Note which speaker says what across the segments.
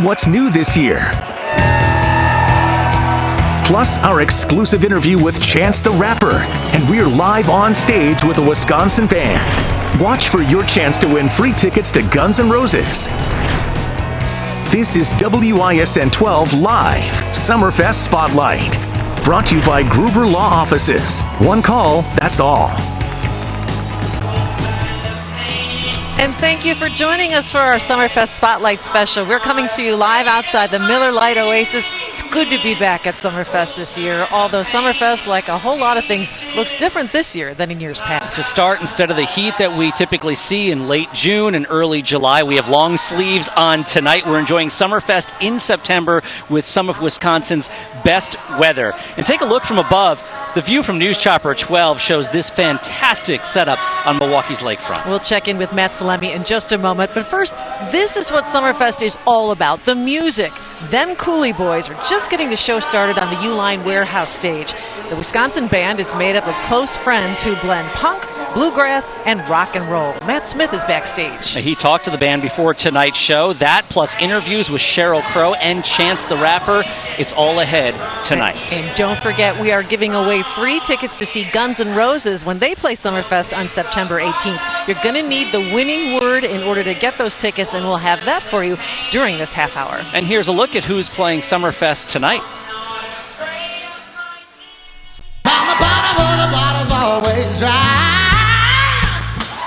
Speaker 1: learn what's new this year. Plus, our exclusive interview with Chance the Rapper, and we're live on stage with a Wisconsin band. Watch for your chance to win free tickets to Guns N' Roses. This is WISN-12 Live Summerfest Spotlight, brought to you by Gruber Law Offices. One call, that's all.
Speaker 2: And thank you for joining us for our Summerfest Spotlight special. We're coming to you live outside the Miller Lite Oasis. It's good to be back at Summerfest this year, although Summerfest, like a whole lot of things, looks different this year than in years past.
Speaker 3: To start, instead of the heat that we typically see in late June and early July, we have long sleeves on tonight. We're enjoying Summerfest in September with some of Wisconsin's best weather. And take a look from above. The view from News Chopper 12 shows this fantastic setup on Milwaukee's lakefront.
Speaker 2: We'll check in with Matt Salemi in just a moment. But first, this is what Summerfest is all about, the music. Them Cooley Boys are just getting the show started on the Uline Warehouse stage. The Wisconsin band is made up of close friends who blend punk, bluegrass, and rock and roll. Matt Smith is backstage.
Speaker 3: He talked to the band before tonight's show. That plus interviews with Sheryl Crow and Chance the Rapper. It's all ahead tonight.
Speaker 2: And don't forget, we are giving away free tickets to see Guns N' Roses when they play Summerfest on September 18th. You're going to need the winning word in order to get those tickets, and we'll have that for you during this half hour.
Speaker 3: And here's a look at who's playing Summerfest tonight.
Speaker 4: On the bottom of the bottle's always dry.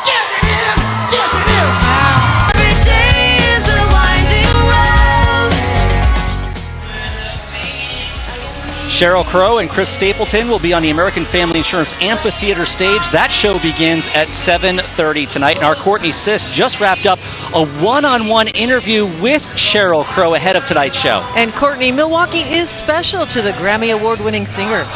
Speaker 4: Yes, it is. Yes, it is now.
Speaker 5: Every day is a winding road.
Speaker 3: Sheryl Crow and Chris Stapleton will be on the American Family Insurance Amphitheater stage. That show begins at 7:30 tonight. And our Courtney Sisk just wrapped up a one-on-one interview with Sheryl Crow ahead of tonight's show.
Speaker 2: And Courtney, Milwaukee is special to the Grammy Award-winning singer.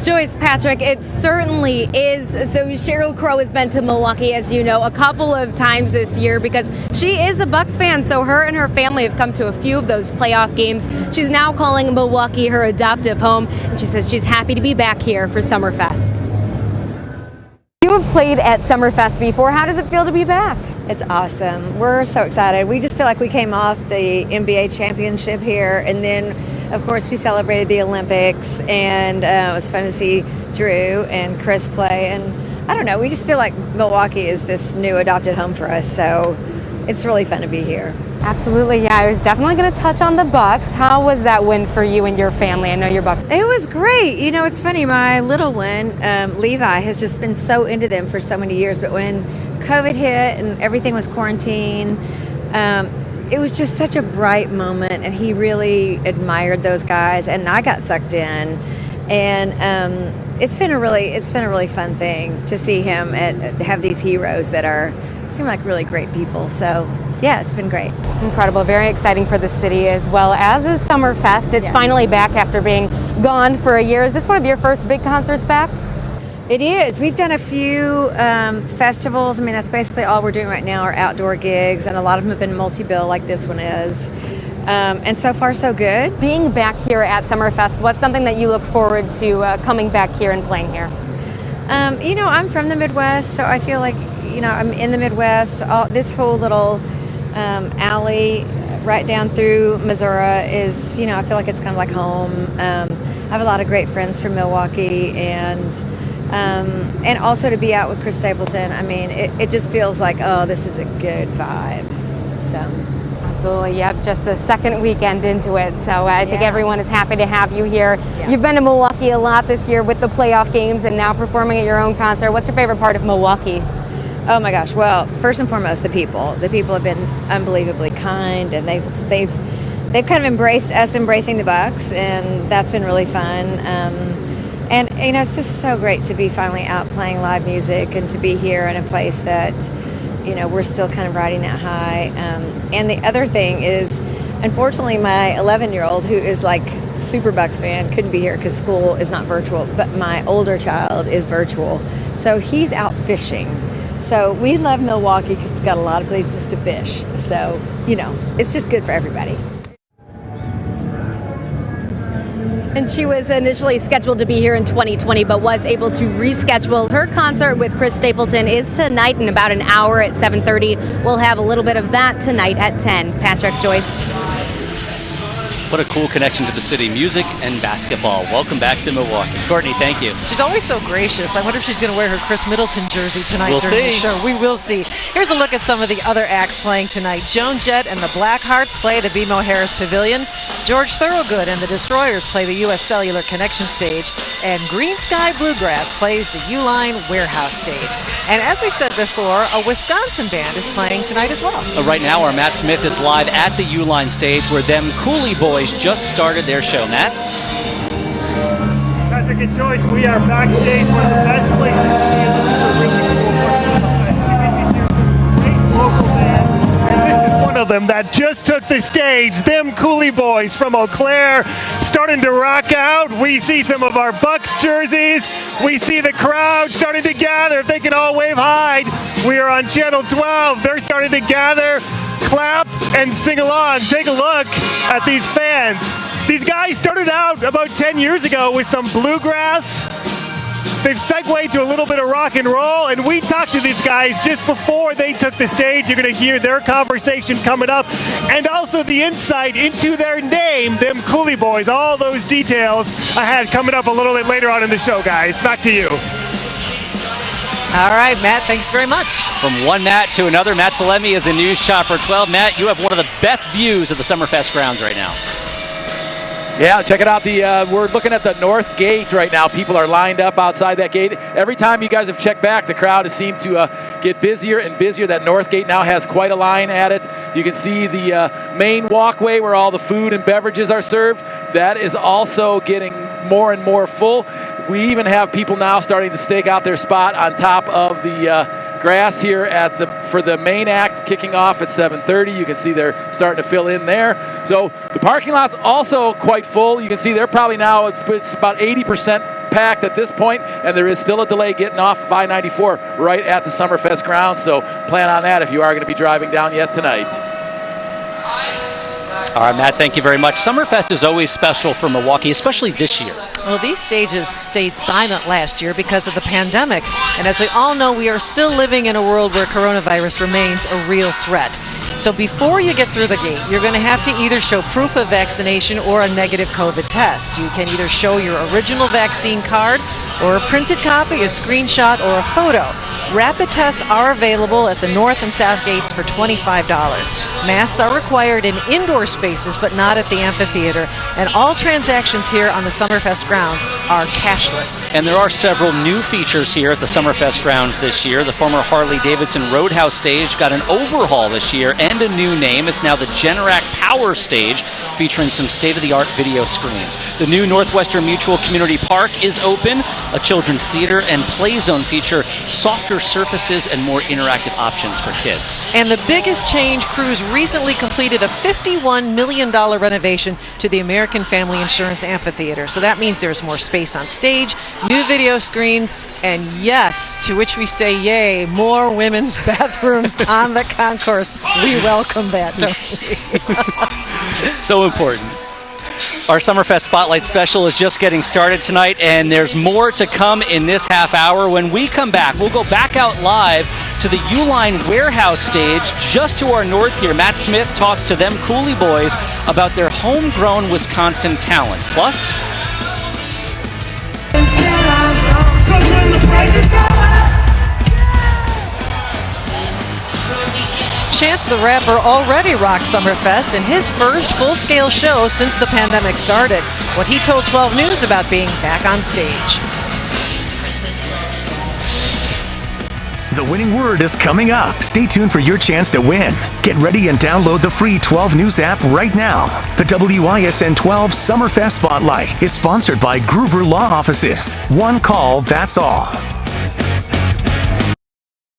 Speaker 6: Joyce, Patrick, it certainly is. So Sheryl Crow has been to Milwaukee, as you know, a couple of times this year because she is a Bucks fan. So her and her family have come to a few of those playoff games. She's now calling Milwaukee her adoptive home, and she says she's happy to be back here for Summerfest. You have played at Summerfest before. How does it feel to be back?
Speaker 7: It's awesome. We're so excited. We just feel like we came off the NBA championship here, and then of course we celebrated the Olympics, and it was fun to see Drew and Chris play, and I don't know, we just feel like Milwaukee is this new adopted home for us, so it's really fun to be here.
Speaker 6: Absolutely, yeah. I was definitely going to touch on the Bucks. How was that win for you and your family? I know you're Bucks.
Speaker 7: It was great. You know, it's funny, my little one, Levi, has just been so into them for so many years, but when COVID hit and everything was quarantined, it was just such a bright moment, and he really admired those guys, and I got sucked in, and it's been a really fun thing to see him have these heroes that seem like really great people. So yeah, it's been great.
Speaker 6: Incredible, very exciting for the city as well, as is Summerfest. It's finally back after being gone for a year. Is this one of your first big concerts back?
Speaker 7: It is. We've done a few festivals. I mean, that's basically all we're doing right now are outdoor gigs, and a lot of them have been multi-bill like this one is. And so far, so good.
Speaker 6: Being back here at Summerfest, what's something that you look forward to coming back here and playing here?
Speaker 7: You know, I'm from the Midwest, so I feel like, you know, I'm in the Midwest. This whole little alley right down through Missouri is, you know, I feel like it's kind of like home. I have a lot of great friends from Milwaukee, and also to be out with Chris Stapleton, I mean, it just feels like, oh, this is a good vibe. So
Speaker 6: absolutely, yep, just the second weekend into it, so I think everyone is happy to have you here. You've been to Milwaukee a lot this year with the playoff games and now performing at your own concert. What's your favorite part of Milwaukee?
Speaker 7: Oh my gosh, well, first and foremost, the people. The people have been unbelievably kind, and they've kind of embraced us embracing the Bucks, and that's been really fun. And you know, it's just so great to be finally out playing live music and to be here in a place that, you know, we're still kind of riding that high. And the other thing is, unfortunately, my 11-year-old, who is like super Bucks fan, couldn't be here because school is not virtual, but my older child is virtual. So he's out fishing. So we love Milwaukee because it's got a lot of places to fish. So, you know, it's just good for everybody.
Speaker 6: And she was initially scheduled to be here in 2020, but was able to reschedule. Her concert with Chris Stapleton is tonight in about an hour at 7:30. We'll have a little bit of that tonight at 10. Patrick, Joyce.
Speaker 3: What a cool connection to the city, music and basketball. Welcome back to Milwaukee. Courtney, thank you.
Speaker 2: She's always so gracious. I wonder if she's going to wear her Chris Middleton jersey tonight
Speaker 3: We'll
Speaker 2: during the
Speaker 3: see.
Speaker 2: show. We will see. Here's a look at some of the other acts playing tonight. Joan Jett and the Blackhearts play the BMO Harris Pavilion. George Thorogood and the Destroyers play the U.S. Cellular Connection stage. And Green Sky Bluegrass plays the Uline Warehouse stage. And as we said before, a Wisconsin band is playing tonight as well.
Speaker 3: Right now, our Matt Smith is live at the Uline stage where them Cooley Boys just started their show. Matt?
Speaker 8: Patrick and Joyce, we are backstage, one of the best places to be, and this is the really cool part of Summerfest. You get to hear some great local bands, and this is one of them that just took the stage. Them Cooley Boys from Eau Claire starting to rock out. We see some of our Bucks jerseys. We see the crowd starting to gather. If they can all wave hi, we are on Channel 12. They're starting to gather, clap, and sing along. Take a look at these fans. These guys started out about 10 years ago with some bluegrass. They've segued to a little bit of rock and roll, and we talked to these guys just before they took the stage. You're going to hear their conversation coming up, and also the insight into their name, them Cooley Boys. All those details I had coming up a little bit later on in the show, guys. Back to you.
Speaker 2: All right, Matt, thanks very much.
Speaker 3: From one Matt to another, Matt Salemi is in News Chopper 12. Matt, you have one of the best views of the Summerfest grounds right now.
Speaker 9: Yeah, check it out. We're looking at the north gate right now. People are lined up outside that gate. Every time you guys have checked back, the crowd has seemed to get busier and busier. That north gate now has quite a line at it. You can see the main walkway where all the food and beverages are served. That is also getting more and more full. We even have people now starting to stake out their spot on top of the grass here for the main act kicking off at 7:30. You can see they're starting to fill in there. So the parking lot's also quite full. You can see they're probably now, it's about 80% packed at this point, and there is still a delay getting off 594 right at the Summerfest grounds. So plan on that if you are going to be driving down yet tonight.
Speaker 3: All right, Matt, thank you very much. Summerfest is always special for Milwaukee, especially this year.
Speaker 2: Well, these stages stayed silent last year because of the pandemic. And as we all know, we are still living in a world where coronavirus remains a real threat. So before you get through the gate, you're going to have to either show proof of vaccination or a negative COVID test. You can either show your original vaccine card or a printed copy, a screenshot, or a photo. Rapid tests are available at the north and south gates for $25. Masks are required in indoor spaces, but not at the amphitheater. And all transactions here on the Summerfest grounds are cashless.
Speaker 3: And there are several new features here at the Summerfest grounds this year. The former Harley-Davidson Roadhouse stage got an overhaul this year and a new name. It's now the Generac Power Stage, featuring some state-of-the-art video screens. The new Northwestern Mutual Community Park is open. A children's theater and play zone feature softer surfaces and more interactive options for kids.
Speaker 2: And the biggest change, crews recently completed a $51 million renovation to the American Family Insurance Amphitheater. So that means there's more space on stage, new video screens, and yes, to which we say yay, more women's bathrooms on the concourse. We welcome that, don't we?
Speaker 3: So important. Our Summerfest Spotlight Special is just getting started tonight, and there's more to come in this half hour. When we come back, we'll go back out live to the Uline Warehouse stage just to our north here. Matt Smith talks to them Cooley Boys about their homegrown Wisconsin talent. Plus,
Speaker 2: Chance the Rapper already rocked Summerfest in his first full-scale show since the pandemic started. What he told 12 News about being back on stage.
Speaker 1: The winning word is coming up. Stay tuned for your chance to win. Get ready and download the free 12 News app right now. The WISN 12 Summerfest Spotlight is sponsored by Gruber Law Offices. One call, that's all.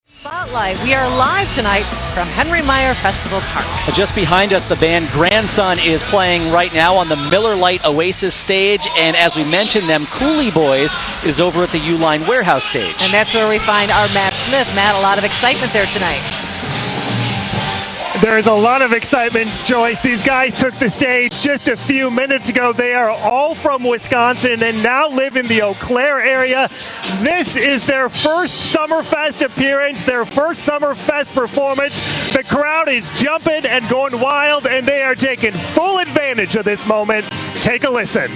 Speaker 2: Spotlight. We are live tonight from Henry Meyer Festival Park.
Speaker 3: just behind us, the band Grandson is playing right now on the Miller Lite Oasis stage, and as we mentioned, them Cooley Boys is over at the Uline Warehouse stage.
Speaker 2: And that's where we find our Matt Smith. Matt, a lot of excitement there tonight.
Speaker 8: There is a lot of excitement, Joyce. These guys took the stage just a few minutes ago. They are all from Wisconsin and now live in the Eau Claire area. This is their first Summerfest appearance, their first Summerfest performance. The crowd is jumping and going wild, and they are taking full advantage of this moment. Take a listen.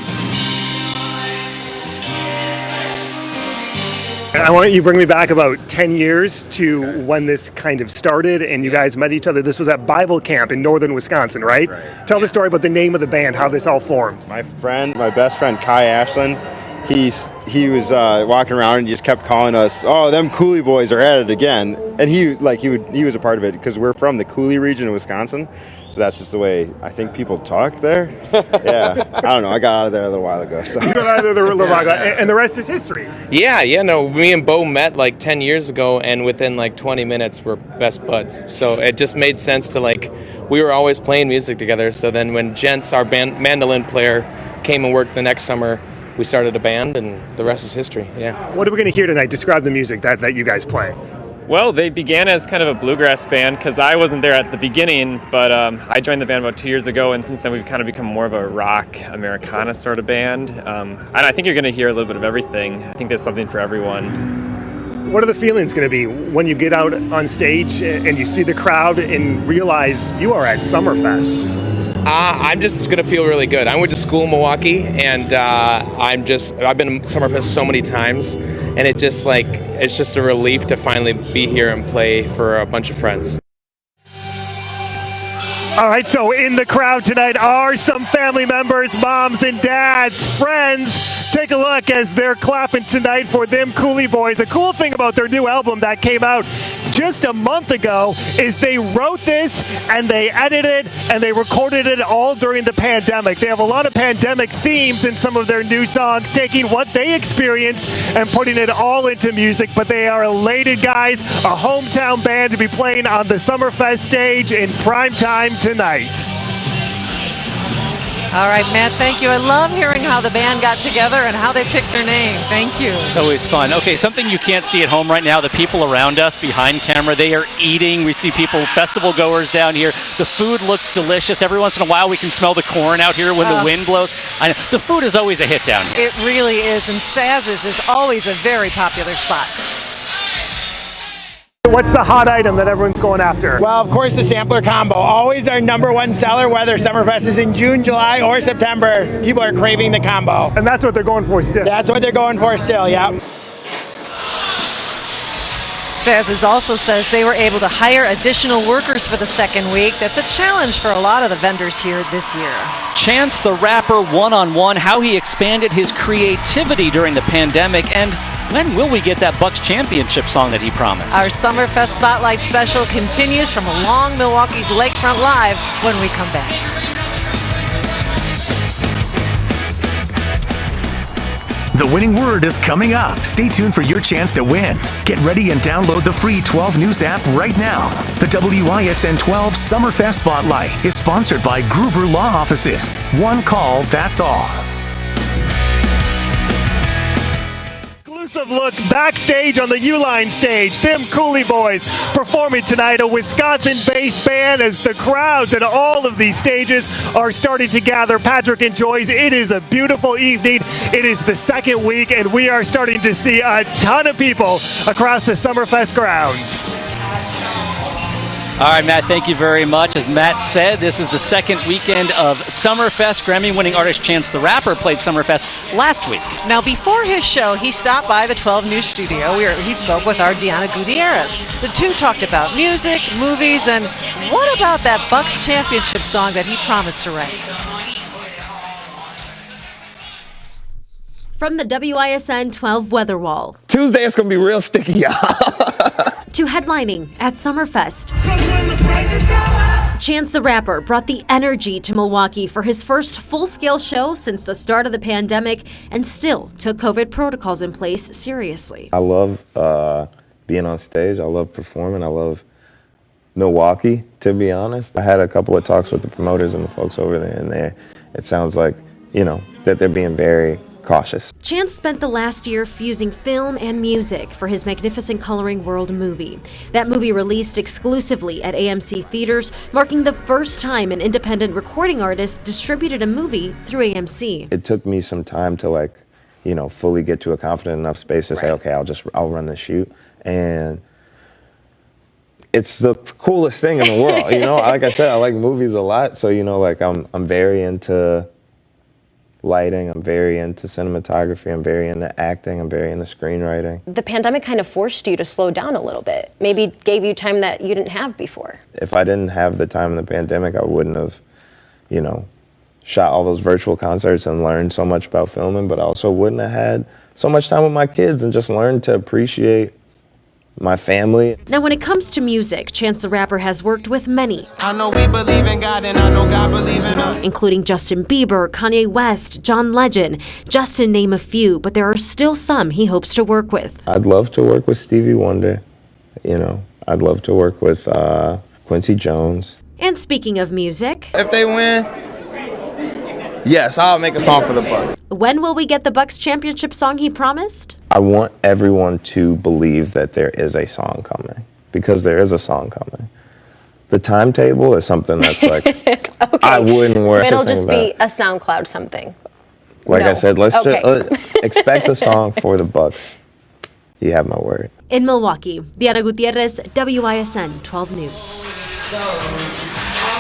Speaker 8: I want you to bring me back about 10 years to when this kind of started and you guys met each other. This was at Bible camp in northern Wisconsin, right? Tell the story about the name of the band, how this all formed.
Speaker 10: My best friend Kai Ashland, he was walking around and he just kept calling us, "Oh, them Cooley boys are at it again." And he was a part of it because we're from the Cooley region of Wisconsin. So that's just the way I think people talk there. Yeah, I don't know. I got out of there a little while ago. So.
Speaker 8: You got out of there a little while ago, and the rest is history.
Speaker 11: Yeah, no, me and Bo met like 10 years ago, and within like 20 minutes we're best buds. So it just made sense to we were always playing music together. So then when Jens, our mandolin player, came and worked the next summer, we started a band, and the rest is history. Yeah.
Speaker 8: What are we going to hear tonight? Describe the music that you guys play.
Speaker 12: Well, they began as kind of a bluegrass band because I wasn't there at the beginning, but I joined the band about 2 years ago, and since then we've kind of become more of a rock Americana sort of band. And I think you're going to hear a little bit of everything. I think there's something for everyone.
Speaker 8: What are the feelings going to be when you get out on stage and you see the crowd and realize you are at Summerfest?
Speaker 11: I'm just going to feel really good. I went to school in Milwaukee, and I've been to Summerfest so many times, and it's just a relief to finally be here and play for a bunch of friends.
Speaker 8: All right, so in the crowd tonight are some family members, moms and dads, friends. Take a look as they're clapping tonight for them Cooley Boys. The cool thing about their new album that came out just a month ago is they wrote this and they edited and they recorded it all during the pandemic. They have a lot of pandemic themes in some of their new songs, taking what they experienced and putting it all into music. But they are elated, guys, a hometown band to be playing on the Summerfest stage in prime time tonight.
Speaker 2: All right, Matt, thank you. I love hearing how the band got together and how they picked their name. Thank you.
Speaker 3: It's always fun. Okay, something you can't see at home right now, the people around us behind camera, they are eating. We see people, festival goers down here. The food looks delicious. Every once in a while we can smell the corn out here when the wind blows. I know. The food is always a hit down here.
Speaker 2: It really is, and Saz's is always a very popular spot.
Speaker 8: What's the hot item that everyone's going after?
Speaker 13: Well, of course, the sampler combo. Always our number one seller, whether Summerfest is in June, July, or September. People are craving the combo.
Speaker 8: And that's what they're going for still?
Speaker 13: That's what they're going for still, yeah.
Speaker 2: Saz's also says they were able to hire additional workers for the second week. That's a challenge for a lot of the vendors here this year.
Speaker 3: Chance the Rapper one-on-one, how he expanded his creativity during the pandemic, and when will we get that Bucks championship song that he promised?
Speaker 2: Our Summerfest Spotlight special continues from along Milwaukee's Lakefront Live when we come back.
Speaker 1: The winning word is coming up. Stay tuned for your chance to win. Get ready and download the free 12 News app right now. The WISN 12 Summerfest Spotlight is sponsored by Gruber Law Offices. One call, that's all.
Speaker 8: Exclusive look backstage on the Uline stage. Them Cooley Boys performing tonight, a Wisconsin-based band, as the crowds at all of these stages are starting to gather. Patrick and Joyce, it is a beautiful evening. It is the second week, and we are starting to see a ton of people across the Summerfest grounds.
Speaker 3: All right, Matt, thank you very much. As Matt said, this is the second weekend of Summerfest. Grammy-winning artist Chance the Rapper played Summerfest last week.
Speaker 2: Now, before his show, he stopped by the 12 News studio where he spoke with our Deanna Gutierrez. The two talked about music, movies, and what about that Bucks championship song that he promised to write?
Speaker 14: From the WISN 12 weather wall.
Speaker 15: Tuesday is going to be real sticky, y'all.
Speaker 14: To headlining at Summerfest. Chance the Rapper brought the energy to Milwaukee for his first full-scale show since the start of the pandemic and still took COVID protocols in place seriously.
Speaker 10: I love being on stage. I love performing. I love Milwaukee, to be honest. I had a couple of talks with the promoters and the folks over there, and it sounds like, that they're being very
Speaker 15: cautious.
Speaker 14: Chance spent the last year fusing film and music for his Magnificent Coloring World movie. That movie released exclusively at AMC theaters, marking the first time an independent recording artist distributed a movie through AMC.
Speaker 15: It took me some time to fully get to a confident enough space to say, okay, I'll run the shoot. And it's the coolest thing in the world. Like I said, I like movies a lot. So, I'm very into lighting, I'm very into cinematography, I'm very into acting, I'm very into screenwriting.
Speaker 16: The pandemic kind of forced you to slow down a little bit, maybe gave you time that you didn't have before.
Speaker 15: If I didn't have the time in the pandemic, I wouldn't have, shot all those virtual concerts and learned so much about filming, but I also wouldn't have had so much time with my kids and just learned to appreciate my family.
Speaker 14: Now, when it comes to music, Chance the Rapper has worked with many.
Speaker 4: I know we believe in God and I know God believes in us.
Speaker 14: Including Justin Bieber, Kanye West, John Legend, just to name a few, but there are still some he hopes to work with.
Speaker 15: I'd love to work with Stevie Wonder, I'd love to work with Quincy Jones.
Speaker 14: And speaking of music,
Speaker 17: if they win, yes, I'll make a song for the Bucks.
Speaker 14: When will we get the Bucks championship song he promised?
Speaker 15: I want everyone to believe that there is a song coming, because there is a song coming. The timetable is something that's like, okay. I wouldn't worry.
Speaker 16: It'll just be a SoundCloud something.
Speaker 15: Like I said, let's expect a song for the Bucks. You have my word.
Speaker 14: In Milwaukee, Diana Gutierrez, WISN 12 News.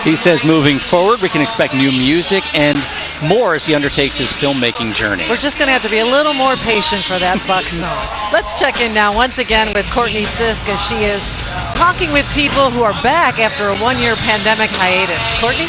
Speaker 3: He says moving forward, we can expect new music and more as he undertakes his filmmaking journey.
Speaker 2: We're just going to have to be a little more patient for that Bucks song. Let's check in now once again with Courtney Sisk as she is talking with people who are back after a one-year pandemic hiatus. Courtney?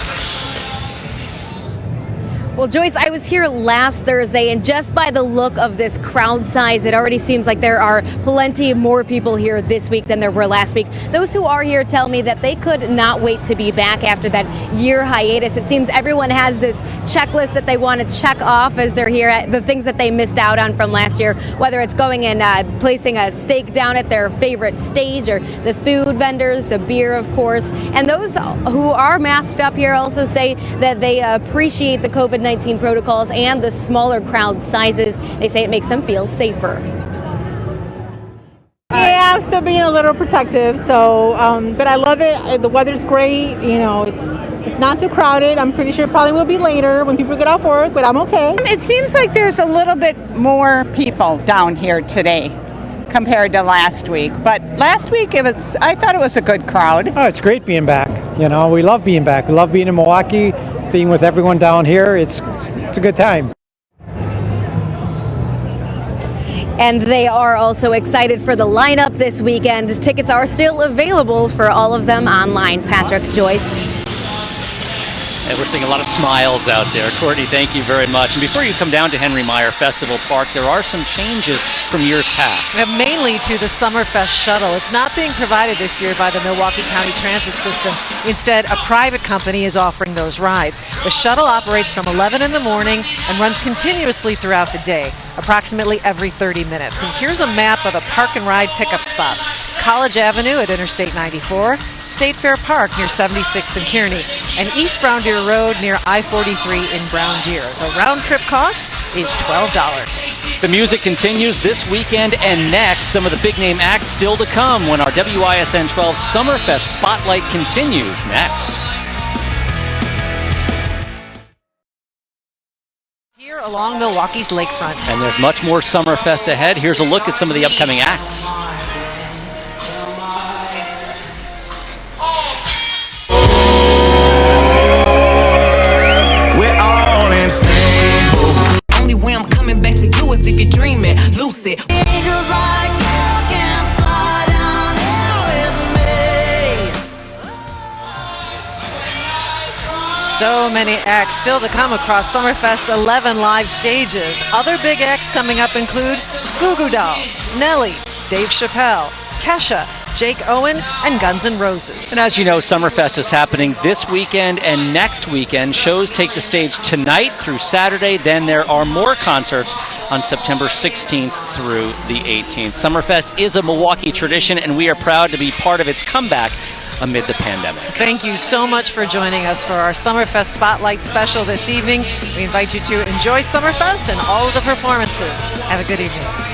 Speaker 6: Well, Joyce, I was here last Thursday, and just by the look of this crowd size, it already seems like there are plenty more people here this week than there were last week. Those who are here tell me that they could not wait to be back after that year hiatus. It seems everyone has this checklist that they want to check off as they're here, at the things that they missed out on from last year, whether it's going and placing a steak down at their favorite stage, or the food vendors, the beer, of course. And those who are masked up here also say that they appreciate the COVID-19 protocols and the smaller crowd sizes. They say it makes them feel safer.
Speaker 18: Yeah, I'm still being a little protective, so but I love it. The weather's great. It's not too crowded. I'm pretty sure it probably will be later when people get off work, but I'm okay.
Speaker 19: It seems like there's a little bit more people down here today compared to last week. But last week I thought it was a good crowd.
Speaker 20: Oh, it's great being back. We love being back. We love being in Milwaukee, being with everyone down here. It's a good time.
Speaker 6: And they are also excited for the lineup this weekend. Tickets are still available for all of them online. Patrick, Joyce.
Speaker 3: And we're seeing a lot of smiles out there. Courtney, thank you very much. And before you come down to Henry Meyer Festival Park, there are some changes from years past.
Speaker 2: Mainly to the Summerfest shuttle. It's not being provided this year by the Milwaukee County Transit System. Instead, a private company is offering those rides. The shuttle operates from 11 in the morning and runs continuously throughout the day, approximately every 30 minutes. And here's a map of the park and ride pickup spots. College Avenue at Interstate 94, State Fair Park near 76th and Kearney, and East Brown Deer Road near I-43 in Brown Deer. The round trip cost is $12.
Speaker 3: The music continues this weekend and next. Some of the big name acts still to come when our WISN 12 Summerfest Spotlight continues next.
Speaker 2: Here along Milwaukee's lakefront.
Speaker 3: And there's much more Summerfest ahead. Here's a look at some of the upcoming acts.
Speaker 4: Only way I'm coming back to you is if you're dreaming, lucid. Angels like you can fly down here with me.
Speaker 2: So many acts still to come across Summerfest's 11 live stages. Other big acts coming up include Goo Goo Dolls, Nelly, Dave Chappelle, Kesha, Jake Owen, and Guns N' Roses.
Speaker 3: And as you know, Summerfest is happening this weekend and next weekend. Shows take the stage tonight through Saturday. Then there are more concerts on September 16th through the 18th. Summerfest is a Milwaukee tradition, and we are proud to be part of its comeback amid the pandemic.
Speaker 2: Thank you so much for joining us for our Summerfest Spotlight special this evening. We invite you to enjoy Summerfest and all of the performances. Have a good evening.